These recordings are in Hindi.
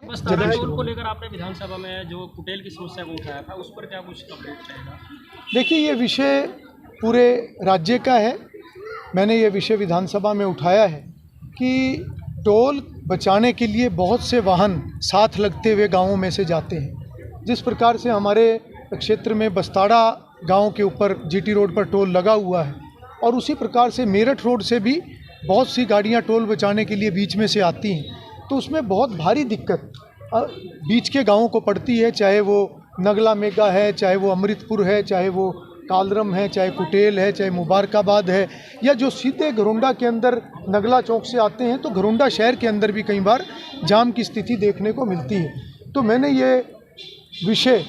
बस्तारा टोल को लेकर आपने विधानसभा में जो कुटेल की समस्या को उठाया था, उस पर क्या कुछ अपडेट रहेगा? देखिए, ये विषय पूरे राज्य का है। मैंने ये विषय विधानसभा में उठाया है कि टोल बचाने के लिए बहुत से वाहन साथ लगते हुए गांवों में से जाते हैं। जिस प्रकार से हमारे क्षेत्र में बस्तारा गांव के ऊपर जीटी रोड पर टोल लगा हुआ है, और उसी प्रकार से मेरठ रोड से भी बहुत सी गाड़ियां टोल बचाने के लिए बीच में से आती हैं, तो उसमें बहुत भारी दिक्कत बीच के गांवों को पड़ती है। चाहे वो नगला मेगा है, चाहे वो अमृतपुर है, चाहे वो कालरम है, चाहे कुटेल है, चाहे मुबारकाबाद है, या जो सीधे घरोंडा के अंदर नगला चौक से आते हैं, तो घरोंडा शहर के अंदर भी कई बार जाम की स्थिति देखने को मिलती है। तो मैंने ये विषय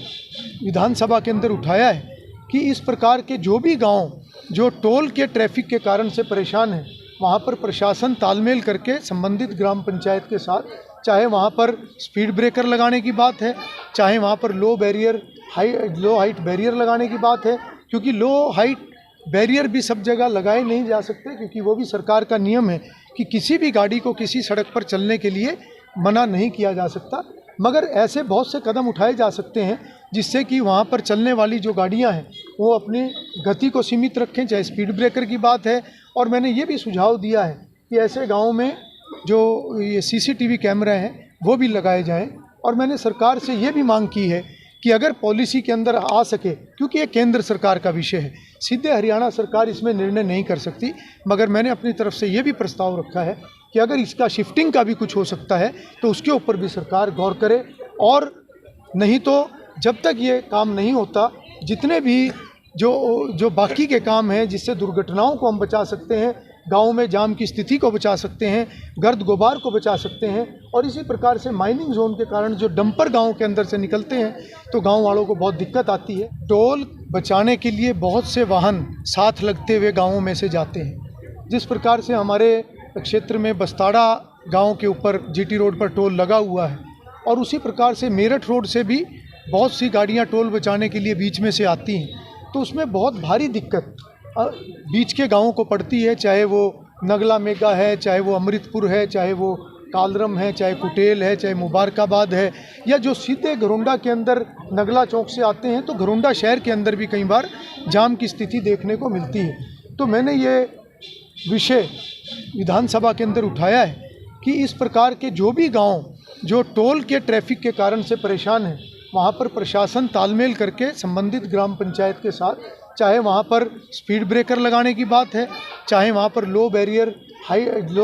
विधानसभा के अंदर उठाया है कि इस प्रकार के जो भी गांव जो टोल के ट्रैफिक के कारण से परेशान हैं, वहाँ पर प्रशासन तालमेल करके संबंधित ग्राम पंचायत के साथ, चाहे वहाँ पर स्पीड ब्रेकर लगाने की बात है, चाहे वहाँ पर लो हाइट बैरियर लगाने की बात है, क्योंकि लो हाइट बैरियर भी सब जगह लगाए नहीं जा सकते, क्योंकि वो भी सरकार का नियम है कि किसी भी गाड़ी को किसी सड़क पर चलने के लिए मना नहीं किया जा सकता। मगर ऐसे बहुत से कदम उठाए जा सकते हैं जिससे कि वहाँ पर चलने वाली जो गाड़ियाँ हैं वो अपनी गति को सीमित रखें, चाहे स्पीड ब्रेकर की बात है। और मैंने ये भी सुझाव दिया है कि ऐसे गाँव में जो ये CCTV कैमरा हैं वो भी लगाए जाएं। और मैंने सरकार से ये भी मांग की है कि अगर पॉलिसी के अंदर आ सके, क्योंकि ये केंद्र सरकार का विषय है, सीधे हरियाणा सरकार इसमें निर्णय नहीं कर सकती, मगर मैंने अपनी तरफ से ये भी प्रस्ताव रखा है कि अगर इसका शिफ्टिंग का भी कुछ हो सकता है तो उसके ऊपर भी सरकार गौर करे। और नहीं तो जब तक ये काम नहीं होता, जितने भी जो बाकी के काम हैं जिससे दुर्घटनाओं को हम बचा सकते हैं, गाँव में जाम की स्थिति को बचा सकते हैं, गर्द गुबार को बचा सकते हैं, और इसी प्रकार से माइनिंग जोन के कारण जो डंपर गांव के अंदर से निकलते हैं तो गांव वालों को बहुत दिक्कत आती है। टोल बचाने के लिए बहुत से वाहन साथ लगते हुए गांवों में से जाते हैं। जिस प्रकार से हमारे क्षेत्र में बस्तारा गांव के ऊपर जीटी रोड पर टोल लगा हुआ है, और उसी प्रकार से मेरठ रोड से भी बहुत सी गाड़ियाँ टोल बचाने के लिए बीच में से आती हैं, तो उसमें बहुत भारी दिक्कत बीच के गांवों को पड़ती है। चाहे वो नगला मेगा है, चाहे वो अमृतपुर है, चाहे वो कालरम है, चाहे कुटेल है, चाहे मुबारकाबाद है, या जो सीधे घरोंडा के अंदर नगला चौक से आते हैं, तो घरोंडा शहर के अंदर भी कई बार जाम की स्थिति देखने को मिलती है। तो मैंने ये विषय विधानसभा के अंदर उठाया है कि इस प्रकार के जो भी गाँव जो टोल के ट्रैफिक के कारण से परेशान हैं, वहाँ पर प्रशासन तालमेल करके संबंधित ग्राम पंचायत के साथ, चाहे वहाँ पर स्पीड ब्रेकर लगाने की बात है, चाहे वहाँ पर लो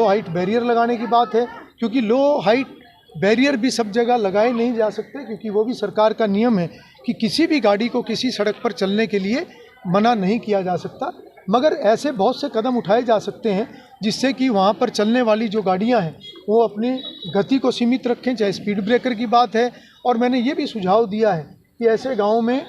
हाइट बैरियर लगाने की बात है, क्योंकि लो हाइट बैरियर भी सब जगह लगाए नहीं जा सकते, क्योंकि वो भी सरकार का नियम है कि किसी भी गाड़ी को किसी सड़क पर चलने के लिए मना नहीं किया जा सकता। मगर ऐसे बहुत से कदम उठाए जा सकते हैं जिससे कि वहाँ पर चलने वाली जो गाड़ियाँ हैं वो अपनी गति को सीमित रखें, चाहे स्पीड ब्रेकर की बात है। और मैंने ये भी सुझाव दिया है कि ऐसे गाँव में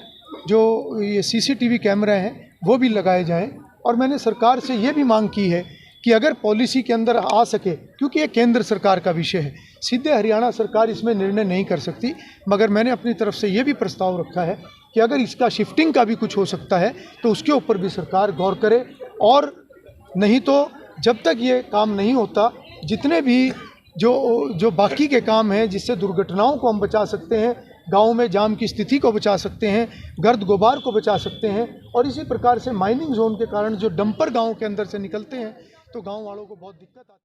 जो ये CCTV कैमरा हैं वो भी लगाए जाएं। और मैंने सरकार से ये भी मांग की है कि अगर पॉलिसी के अंदर आ सके, क्योंकि ये केंद्र सरकार का विषय है, सीधे हरियाणा सरकार इसमें निर्णय नहीं कर सकती, मगर मैंने अपनी तरफ से ये भी प्रस्ताव रखा है कि अगर इसका शिफ्टिंग का भी कुछ हो सकता है तो उसके ऊपर भी सरकार गौर करे। और नहीं तो जब तक ये काम नहीं होता, जितने भी जो बाकी के काम हैं जिससे दुर्घटनाओं को हम बचा सकते हैं, गाँव में जाम की स्थिति को बचा सकते हैं, गर्द गुबार को बचा सकते हैं, और इसी प्रकार से माइनिंग जोन के कारण जो डंपर गाँव के अंदर से निकलते हैं तो गाँव वालों को बहुत दिक्कत आती है।